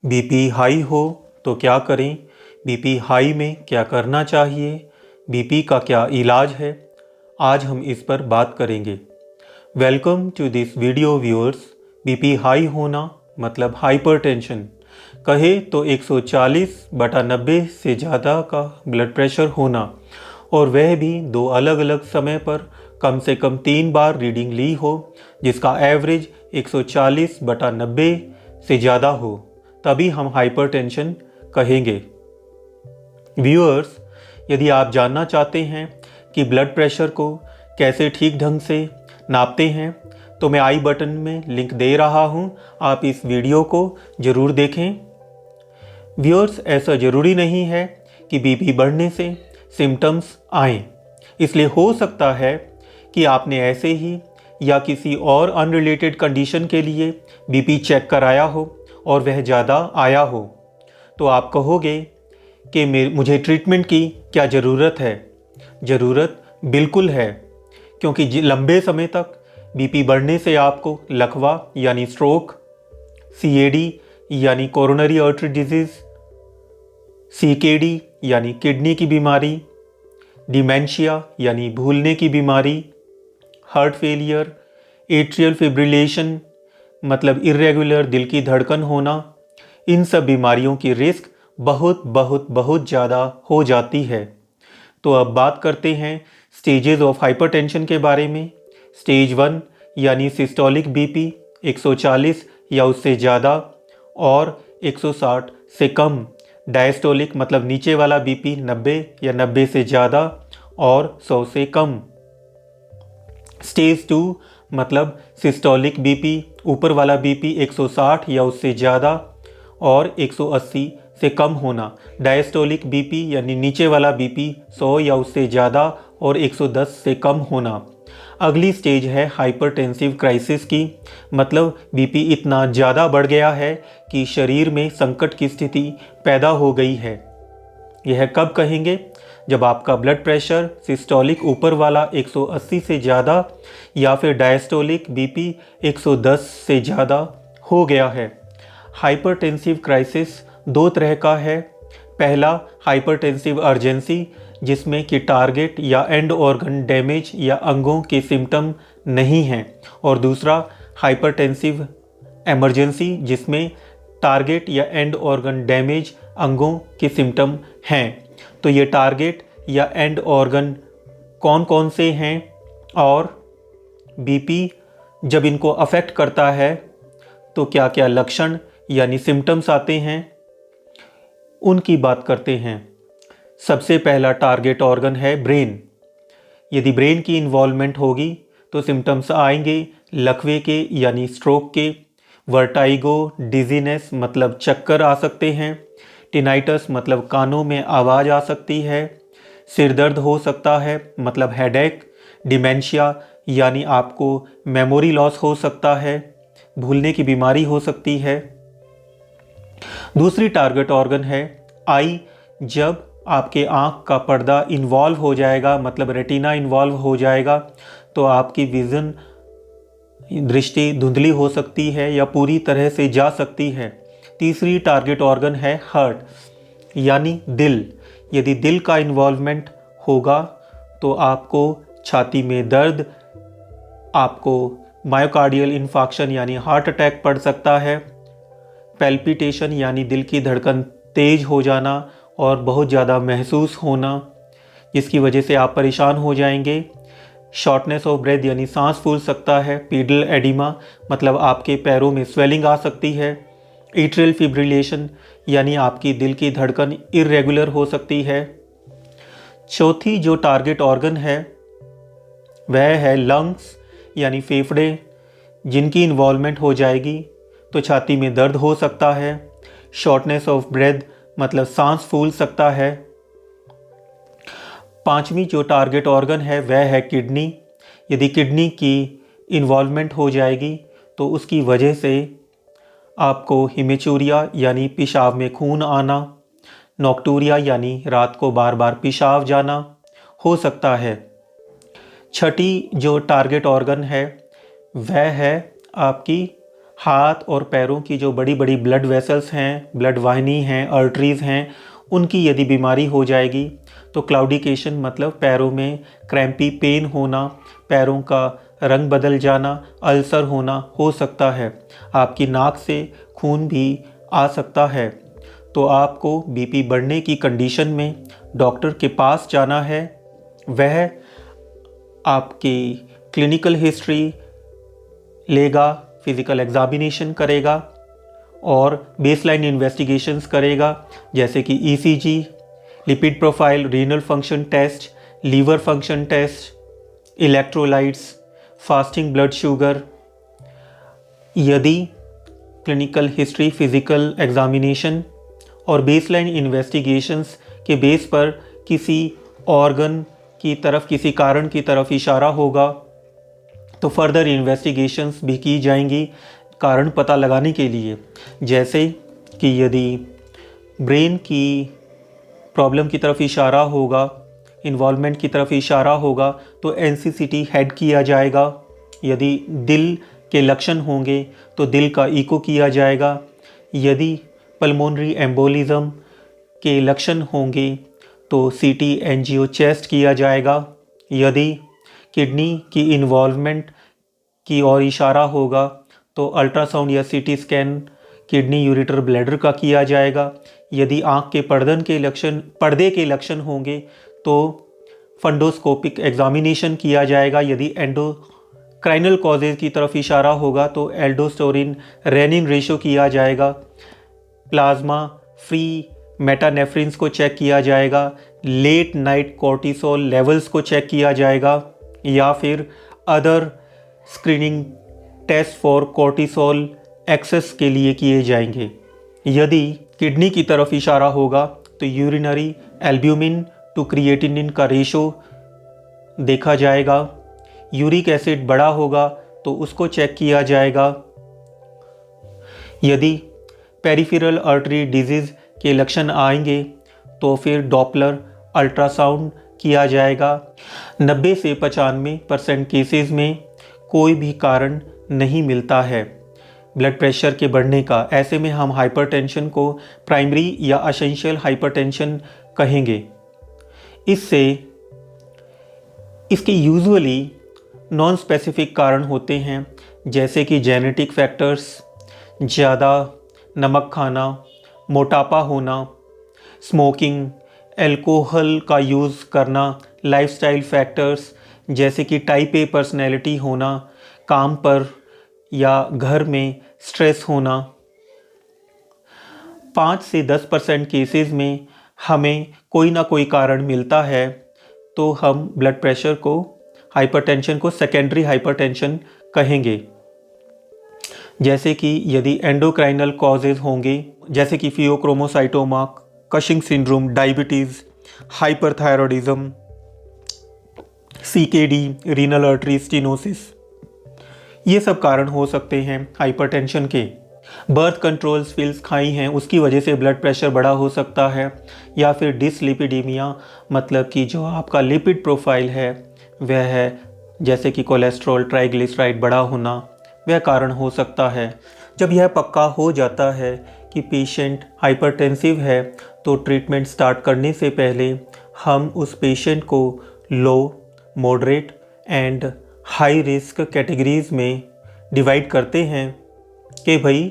BP high हो तो क्या करें? बीपी हाई में क्या करना चाहिए? बीपी का क्या इलाज है? आज हम इस पर बात करेंगे। Welcome to this video viewers. BP high होना मतलब हाइपरटेंशन, कहे तो 140/90 से ज़्यादा का ब्लड प्रेशर होना, और वह भी दो अलग अलग समय पर कम से कम 3 बार रीडिंग ली हो, जिसका एवरेज 140/90 से ज़्यादा हो, तभी हम हाइपरटेंशन कहेंगे। व्यूअर्स, यदि आप जानना चाहते हैं कि ब्लड प्रेशर को कैसे ठीक ढंग से नापते हैं, तो मैं आई बटन में लिंक दे रहा हूं, आप इस वीडियो को ज़रूर देखें। व्यूअर्स, ऐसा ज़रूरी नहीं है कि बीपी बढ़ने से सिम्टम्स आएं, इसलिए हो सकता है कि आपने ऐसे ही या किसी और अनरिलेटेड कंडीशन के लिए बीपी चेक कराया हो और वह ज़्यादा आया हो, तो आप कहोगे कि मुझे ट्रीटमेंट की क्या ज़रूरत है। ज़रूरत बिल्कुल है, क्योंकि लंबे समय तक बीपी बढ़ने से आपको लकवा यानी स्ट्रोक, सीएडी यानी कोरोनरी आर्टरी डिजीज़, सीकेडी यानी किडनी की बीमारी, डिमेंशिया यानी भूलने की बीमारी, हार्ट फेलियर, एट्रियल फिब्रिलेशन मतलब इरेगुलर दिल की धड़कन होना, इन सब बीमारियों की रिस्क बहुत बहुत बहुत ज़्यादा हो जाती है। तो अब बात करते हैं स्टेजेस ऑफ हाइपरटेंशन के बारे में। स्टेज 1 यानी सिस्टोलिक बीपी 140 या उससे ज़्यादा और 160 से कम। डायस्टोलिक मतलब नीचे वाला बीपी 90 या 90 से ज़्यादा और 100 से कम। स्टेज 2 मतलब सिस्टोलिक बीपी, ऊपर वाला बीपी 160 या उससे ज़्यादा और 180 से कम होना। डायस्टोलिक बीपी यानी नीचे वाला बीपी 100 या उससे ज़्यादा और 110 से कम होना। अगली स्टेज है हाइपरटेंसिव क्राइसिस की, मतलब बीपी इतना ज़्यादा बढ़ गया है कि शरीर में संकट की स्थिति पैदा हो गई है। यह कब कहेंगे? जब आपका ब्लड प्रेशर सिस्टोलिक ऊपर वाला 180 से ज़्यादा या फिर डायस्टोलिक बीपी 110 से ज़्यादा हो गया है। हाइपरटेंसिव क्राइसिस दो तरह का है। पहला हाइपरटेंसिव अर्जेंसी, जिसमें कि टारगेट या एंड ऑर्गन डैमेज या अंगों के सिम्टम नहीं हैं, और दूसरा हाइपरटेंसिव इमरजेंसी, जिसमें टारगेट या एंड ऑर्गन डैमेज अंगों के सिम्टम हैं। तो ये टारगेट या एंड ऑर्गन कौन कौन से हैं, और बीपी जब इनको अफेक्ट करता है तो क्या क्या लक्षण यानी सिम्टम्स आते हैं, उनकी बात करते हैं। सबसे पहला टारगेट ऑर्गन है ब्रेन। यदि ब्रेन की इन्वॉल्वमेंट होगी तो सिम्टम्स आएंगे लकवे के यानी स्ट्रोक के, वर्टाइगो, डिजीनेस मतलब चक्कर आ सकते हैं, टिनाइटस मतलब कानों में आवाज़ आ सकती है, सिर दर्द हो सकता है मतलब हेडेक, डिमेंशिया यानी आपको मेमोरी लॉस हो सकता है, भूलने की बीमारी हो सकती है। दूसरी टारगेट ऑर्गन है आई। जब आपके आँख का पर्दा इन्वॉल्व हो जाएगा, मतलब रेटिना इन्वॉल्व हो जाएगा, तो आपकी विज़न, दृष्टि धुंधली हो सकती है या पूरी तरह से जा सकती है। तीसरी टारगेट ऑर्गन है हार्ट यानी दिल। यदि दिल का इन्वॉल्वमेंट होगा तो आपको छाती में दर्द, आपको मायोकार्डियल इन्फार्क्शन यानी हार्ट अटैक पड़ सकता है, पैल्पिटेशन यानी दिल की धड़कन तेज हो जाना और बहुत ज़्यादा महसूस होना, जिसकी वजह से आप परेशान हो जाएंगे, शॉर्टनेस ऑफ ब्रेथ यानी सांस फूल सकता है, पीडल एडिमा मतलब आपके पैरों में स्वेलिंग आ सकती है, एट्रियल फिब्रिलेशन यानी आपकी दिल की धड़कन इरेगुलर हो सकती है। चौथी जो टारगेट ऑर्गन है वह है लंग्स यानी फेफड़े। जिनकी इन्वॉल्वमेंट हो जाएगी तो छाती में दर्द हो सकता है, शॉर्टनेस ऑफ ब्रेथ मतलब सांस फूल सकता है। पांचवी जो टारगेट ऑर्गन है वह है किडनी। यदि किडनी की इन्वॉल्वमेंट हो जाएगी तो उसकी वजह से आपको हिमेचूरिया यानी पेशाब में खून आना, नॉक्टूरिया यानी रात को बार बार पेशाब जाना हो सकता है। छठी जो टारगेट ऑर्गन है वह है आपकी हाथ और पैरों की जो बड़ी बड़ी ब्लड वेसल्स हैं, ब्लड वाहिनी हैं, आर्टरीज़ हैं, उनकी यदि बीमारी हो जाएगी तो क्लाउडिकेशन मतलब पैरों में क्रैम्पी पेन होना, पैरों का रंग बदल जाना, अल्सर होना हो सकता है। आपकी नाक से खून भी आ सकता है। तो आपको बीपी बढ़ने की कंडीशन में डॉक्टर के पास जाना है। वह आपकी क्लिनिकल हिस्ट्री लेगा, फिज़िकल एग्जामिनेशन करेगा और बेसलाइन इन्वेस्टिगेशंस करेगा, जैसे कि ECG, lipid profile, renal function test, liver function test, electrolytes, fasting blood sugar. यदि क्लिनिकल हिस्ट्री, फिज़िकल एग्जामिनेशन और बेसलाइन इन्वेस्टिगेशंस के बेस पर किसी ऑर्गन की तरफ, किसी कारण की तरफ इशारा होगा तो फर्दर इन्वेस्टिगेशंस भी की जाएंगी कारण पता लगाने के लिए। जैसे कि यदि ब्रेन की प्रॉब्लम की तरफ इशारा होगा, इन्वॉल्वमेंट की तरफ इशारा होगा तो एनसीसीटी हेड किया जाएगा। यदि दिल के लक्षण होंगे तो दिल का इको किया जाएगा। यदि पल्मोनरी एम्बोलिज्म के लक्षण होंगे तो सीटी एंजियो चेस्ट किया जाएगा। यदि किडनी की इन्वॉल्वमेंट की ओर इशारा होगा तो अल्ट्रासाउंड या CT scan kidney ureter bladder का किया जाएगा। यदि आँख के पर्दे के लक्षण होंगे तो फंडोस्कोपिक एग्जामिनेशन किया जाएगा। यदि एंडोक्राइनल कॉजेज की तरफ इशारा होगा तो एल्डोस्टेरोन रेनिन रेशो किया जाएगा। प्लाज्मा फ्री मेटानेफ्रिन्स को चेक किया जाएगा। लेट नाइट कोर्टिसोल लेवल्स को चेक किया जाएगा या फिर other screening test for cortisol excess के लिए किए जाएंगे। यदि किडनी की तरफ इशारा होगा तो यूरिनरी एल्ब्यूमिन टू क्रिएटिनिन का रेशो देखा जाएगा। यूरिक एसिड बढ़ा होगा तो उसको चेक किया जाएगा। यदि पेरिफेरल आर्टरी डिजीज़ के लक्षण आएंगे तो फिर डॉपलर अल्ट्रासाउंड किया जाएगा। 90 से 95% केसेस में कोई भी कारण नहीं मिलता है ब्लड प्रेशर के बढ़ने का। ऐसे में हम हाइपरटेंशन को प्राइमरी या एसेंशियल हाइपरटेंशन कहेंगे। इसके यूजुअली नॉन स्पेसिफिक कारण होते हैं, जैसे कि जेनेटिक फैक्टर्स, ज़्यादा नमक खाना, मोटापा होना, स्मोकिंग, अल्कोहल का यूज़ करना, लाइफस्टाइल फैक्टर्स जैसे कि टाइप ए पर्सनैलिटी होना, काम पर या घर में स्ट्रेस होना। 5 से 10% केसेस में हमें कोई ना कोई कारण मिलता है तो हम ब्लड प्रेशर को, हाइपरटेंशन को सेकेंडरी हाइपरटेंशन कहेंगे। जैसे कि यदि एंडोक्राइनल कॉजेज होंगे, जैसे कि pheochromocytoma, Cushing syndrome, diabetes, hyperthyroidism, CKD, renal artery stenosis, ये सब कारण हो सकते हैं हाइपरटेंशन के। बर्थ कंट्रोल्स पिल्स खाई हैं उसकी वजह से ब्लड प्रेशर बढ़ा हो सकता है, या फिर डिसलिपिडीमिया मतलब कि जो आपका लिपिड प्रोफाइल है वह है, जैसे कि कोलेस्ट्रॉल, ट्राइग्लिसराइड बढ़ा होना, वह कारण हो सकता है। जब यह पक्का हो जाता है कि पेशेंट हाइपरटेंसिव है तो ट्रीटमेंट स्टार्ट करने से पहले हम उस पेशेंट को low, moderate and high risk categories में डिवाइड करते हैं कि भाई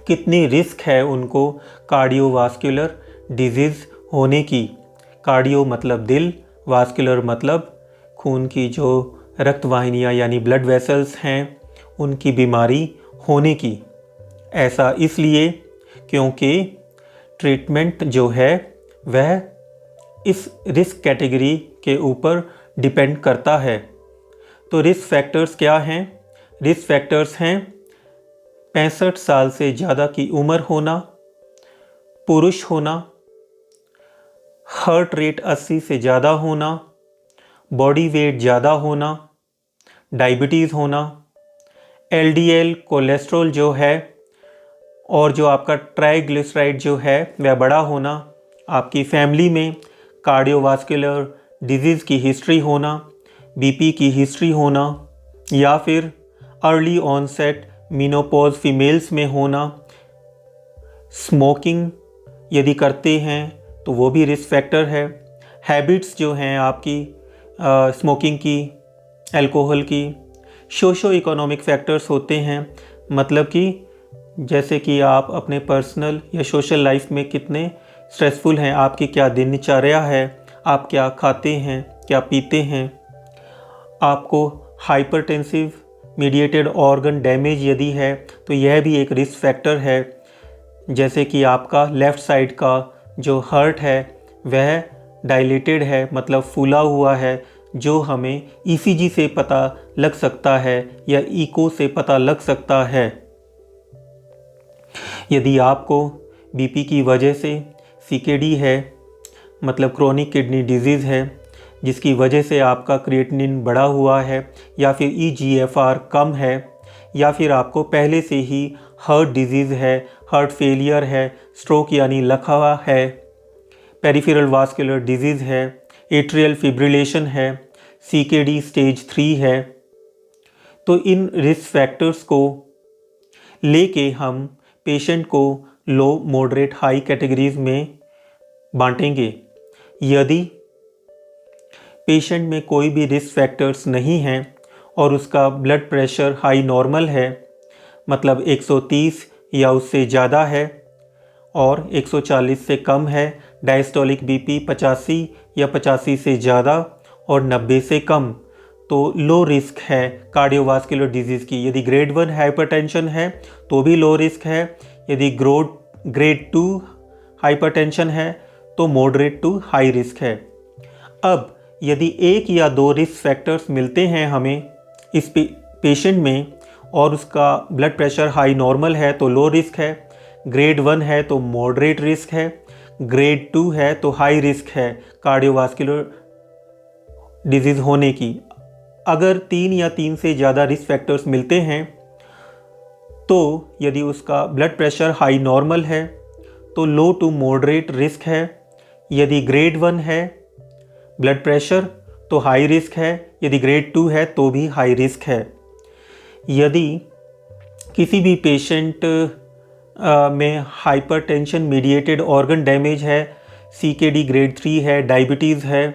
कितनी रिस्क है उनको कार्डियोवास्कुलर डिजीज़ होने की। कार्डियो मतलब दिल, वास्कुलर मतलब खून की जो रक्त वाहिनियाँ यानी ब्लड वेसल्स हैं उनकी बीमारी होने की। ऐसा इसलिए क्योंकि ट्रीटमेंट जो है वह इस रिस्क कैटेगरी के ऊपर डिपेंड करता है। तो रिस्क फैक्टर्स क्या हैं? रिस्क फैक्टर्स हैं 65 साल से ज़्यादा की उम्र होना, पुरुष होना, हार्ट रेट 80 से ज़्यादा होना, बॉडी वेट ज़्यादा होना, डायबिटीज़ होना, एलडीएल कोलेस्ट्रॉल जो है और जो आपका ट्राइग्लिसराइड जो है वह बड़ा होना, आपकी फैमिली में कार्डियोवास्कुलर डिजीज़ की हिस्ट्री होना, बीपी की हिस्ट्री होना, या फिर अर्ली ऑनसेट मेनोपॉज फीमेल्स में होना, स्मोकिंग यदि करते हैं तो वो भी रिस्क फैक्टर है। हैबिट्स जो हैं आपकी स्मोकिंग की, अल्कोहल की, सोशो इकोनॉमिक फैक्टर्स होते हैं, मतलब कि जैसे कि आप अपने पर्सनल या सोशल लाइफ में कितने स्ट्रेसफुल हैं, आपकी क्या दिनचर्या है, आप क्या खाते हैं, क्या पीते हैं। आपको हाइपरटेंसिव मीडिएटेड ऑर्गन डैमेज यदि है तो यह भी एक रिस्क फैक्टर है। जैसे कि आपका लेफ़्ट साइड का जो हार्ट है वह डायलेटेड है, मतलब फूला हुआ है, जो हमें ईसीजी से पता लग सकता है या इको से पता लग सकता है। यदि आपको बीपी की वजह से सीकेडी है, मतलब क्रोनिक किडनी डिजीज़ है, जिसकी वजह से आपका क्रिएटिनिन बढ़ा हुआ है, या फिर ईजीएफआर कम है, या फिर आपको पहले से ही हार्ट डिजीज़ है, हार्ट फेलियर है, स्ट्रोक यानी लकवा है, पेरिफेरल वास्कुलर डिजीज़ है, एट्रियल फिब्रिलेशन है, सीकेडी स्टेज 3 है, तो इन रिस्क फैक्टर्स को लेके हम पेशेंट को लो, मॉडरेट, हाई कैटेगरीज में बांटेंगे। यदि पेशेंट में कोई भी रिस्क फैक्टर्स नहीं हैं और उसका ब्लड प्रेशर हाई नॉर्मल है, मतलब 130 या उससे ज़्यादा है और 140 से कम है, डायस्टोलिक बीपी 85 या 85 से ज़्यादा और 90 से कम, तो लो रिस्क है कार्डियोवास्कुलर डिजीज़ की। यदि ग्रेड 1 हाइपरटेंशन है तो भी लो रिस्क है। यदि ग्रेड 2 हाइपरटेंशन है तो मॉडरेट टू हाई रिस्क है। अब यदि एक या दो रिस्क फैक्टर्स मिलते हैं हमें इस पेशेंट में और उसका ब्लड प्रेशर हाई नॉर्मल है तो लो रिस्क है, ग्रेड 1 है तो मॉडरेट रिस्क है, ग्रेड 2 है तो हाई रिस्क है कार्डियोवास्कुलर डिजीज़ होने की। अगर 3 या 3 से ज़्यादा रिस्क फैक्टर्स मिलते हैं तो यदि उसका ब्लड प्रेशर हाई नॉर्मल है तो लो टू मॉडरेट रिस्क है। यदि ग्रेड 1 है ब्लड प्रेशर तो हाई रिस्क है, यदि ग्रेड 2 है तो भी हाई रिस्क है। यदि किसी भी पेशेंट में हाइपरटेंशन मीडिएटेड ऑर्गन डैमेज है, सीकेडी ग्रेड 3 है, डायबिटीज़ है,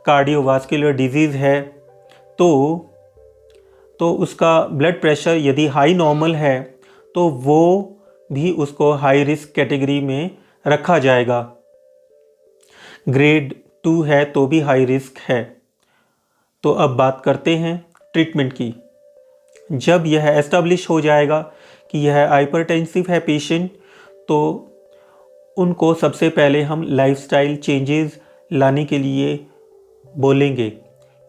कार्डियोवास्कुलर डिजीज़ है, तो उसका ब्लड प्रेशर यदि हाई नॉर्मल है तो वो भी उसको हाई रिस्क कैटेगरी में रखा जाएगा। ग्रेड 2 है तो भी हाई रिस्क है। तो अब बात करते हैं ट्रीटमेंट की। जब यह एस्टेब्लिश हो जाएगा कि यह हाइपरटेंसिव है पेशेंट, तो उनको सबसे पहले हम लाइफस्टाइल चेंजेस लाने के लिए बोलेंगे।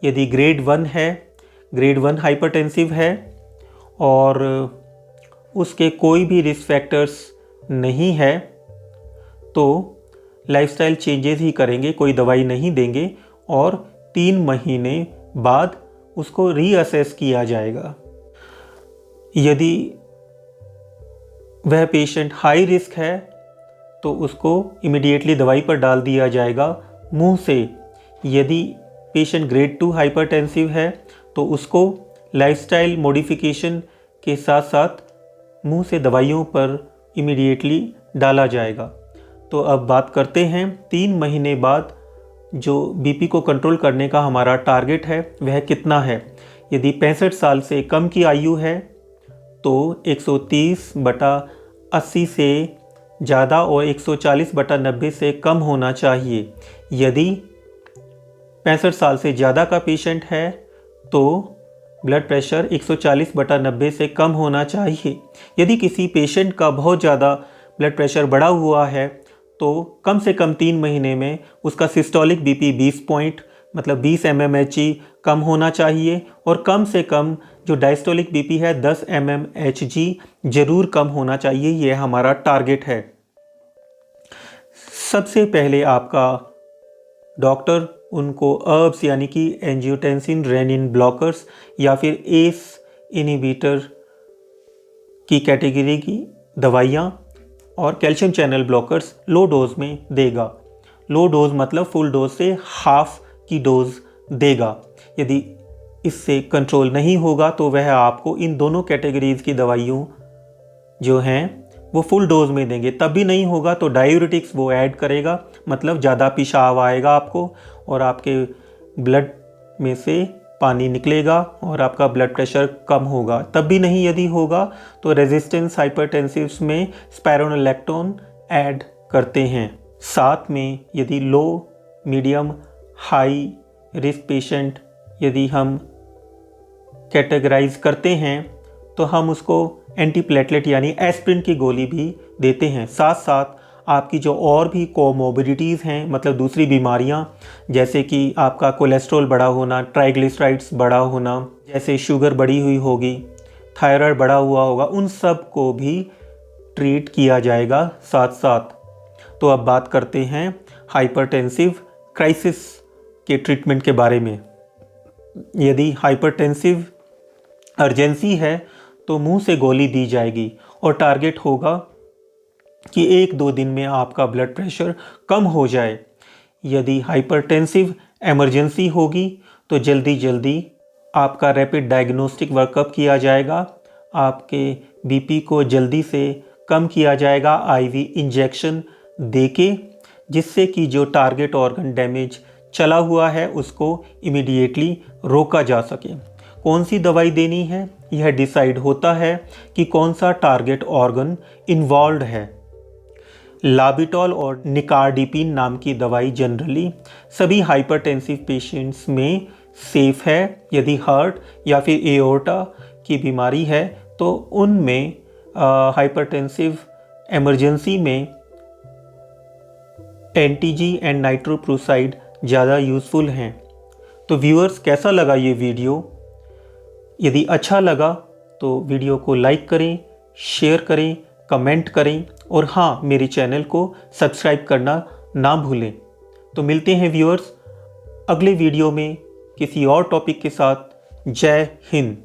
यदि ग्रेड 1 है, ग्रेड 1 हाइपरटेंसिव है और उसके कोई भी रिस्क फैक्टर्स नहीं है तो लाइफस्टाइल चेंजेस ही करेंगे, कोई दवाई नहीं देंगे और 3 महीने बाद उसको रीअसेस किया जाएगा। यदि वह पेशेंट हाई रिस्क है तो उसको इमीडिएटली दवाई पर डाल दिया जाएगा मुंह से। यदि पेशेंट ग्रेड 2 हाइपरटेंसिव है तो उसको लाइफस्टाइल मॉडिफिकेशन के साथ साथ मुंह से दवाइयों पर इमीडिएटली डाला जाएगा। तो अब बात करते हैं 3 महीने बाद जो बीपी को कंट्रोल करने का हमारा टारगेट है वह कितना है। यदि 65 साल से कम की आयु है तो 130/80 से ज़्यादा और 140/90 से कम होना चाहिए। यदि 65 साल से ज़्यादा का पेशेंट है तो ब्लड प्रेशर 140/90 से कम होना चाहिए। यदि किसी पेशेंट का बहुत ज़्यादा ब्लड प्रेशर बढ़ा हुआ है तो कम से कम 3 महीने में उसका सिस्टोलिक बीपी 20 पॉइंट मतलब 20 mmHg कम होना चाहिए और कम से कम जो डायस्टोलिक बीपी है 10 mmHg जरूर कम होना चाहिए। यह हमारा टारगेट है। सबसे पहले आपका डॉक्टर उनको अर्ब्स यानी कि एंजियोटेंसिन रेनिन ब्लॉकर्स या फिर एस इनहिबिटर की कैटेगरी की दवाइयाँ और calcium channel blockers low dose में देगा। लो डोज मतलब फुल डोज से हाफ की डोज देगा। यदि इससे कंट्रोल नहीं होगा तो वह आपको इन दोनों कैटेगरीज की दवाइयों जो हैं वो फुल डोज में देंगे। तब भी नहीं होगा तो डायूरेटिक्स वो ऐड करेगा, मतलब ज़्यादा पेशाब आएगा आपको और आपके ब्लड में से पानी निकलेगा और आपका ब्लड प्रेशर कम होगा। तब भी नहीं यदि होगा तो रेजिस्टेंस हाइपरटेंसिव्स में स्पाइरोनोलैक्टोन ऐड करते हैं। साथ में यदि लो, मीडियम, हाई रिस्क पेशेंट यदि हम कैटेगराइज करते हैं तो हम उसको एंटीप्लेटलेट यानी एस्पिरिन की गोली भी देते हैं। साथ साथ आपकी जो और भी कोमोबिडिटीज़ हैं, मतलब दूसरी बीमारियां, जैसे कि आपका कोलेस्ट्रॉल बढ़ा होना, ट्राइग्लिसराइड्स बढ़ा होना, जैसे शुगर बढ़ी हुई होगी, थायराइड बढ़ा हुआ होगा, उन सब को भी ट्रीट किया जाएगा साथ साथ। तो अब बात करते हैं हाइपरटेंसिव क्राइसिस के ट्रीटमेंट के बारे में। यदि हाइपरटेंसिव अर्जेंसी है तो मुंह से गोली दी जाएगी और टारगेट होगा कि 1-2 दिन में आपका ब्लड प्रेशर कम हो जाए। यदि हाइपरटेंसिव इमरजेंसी होगी तो जल्दी जल्दी आपका रैपिड डायग्नोस्टिक वर्कअप किया जाएगा, आपके बीपी को जल्दी से कम किया जाएगा आईवी इंजेक्शन देके, जिससे कि जो टारगेट ऑर्गन डैमेज चला हुआ है उसको इमीडिएटली रोका जा सके। कौन सी दवाई देनी है यह डिसाइड होता है कि कौन सा टारगेट ऑर्गन इन्वॉल्व है। लाबिटॉल और निकार्डिपिन नाम की दवाई जनरली सभी हाइपरटेंसिव पेशेंट्स में सेफ है। यदि हार्ट या फिर एओर्टा की बीमारी है तो उनमें हाइपरटेंसिव इमरजेंसी में एंटीजी एंड नाइट्रोप्रोसाइड ज़्यादा यूज़फुल हैं। तो व्यूअर्स, कैसा लगा ये वीडियो? यदि अच्छा लगा तो वीडियो को लाइक करें, शेयर करें, कमेंट करें और हाँ, मेरे चैनल को सब्सक्राइब करना ना भूलें। तो मिलते हैं व्यूअर्स अगले वीडियो में किसी और टॉपिक के साथ। जय हिंद।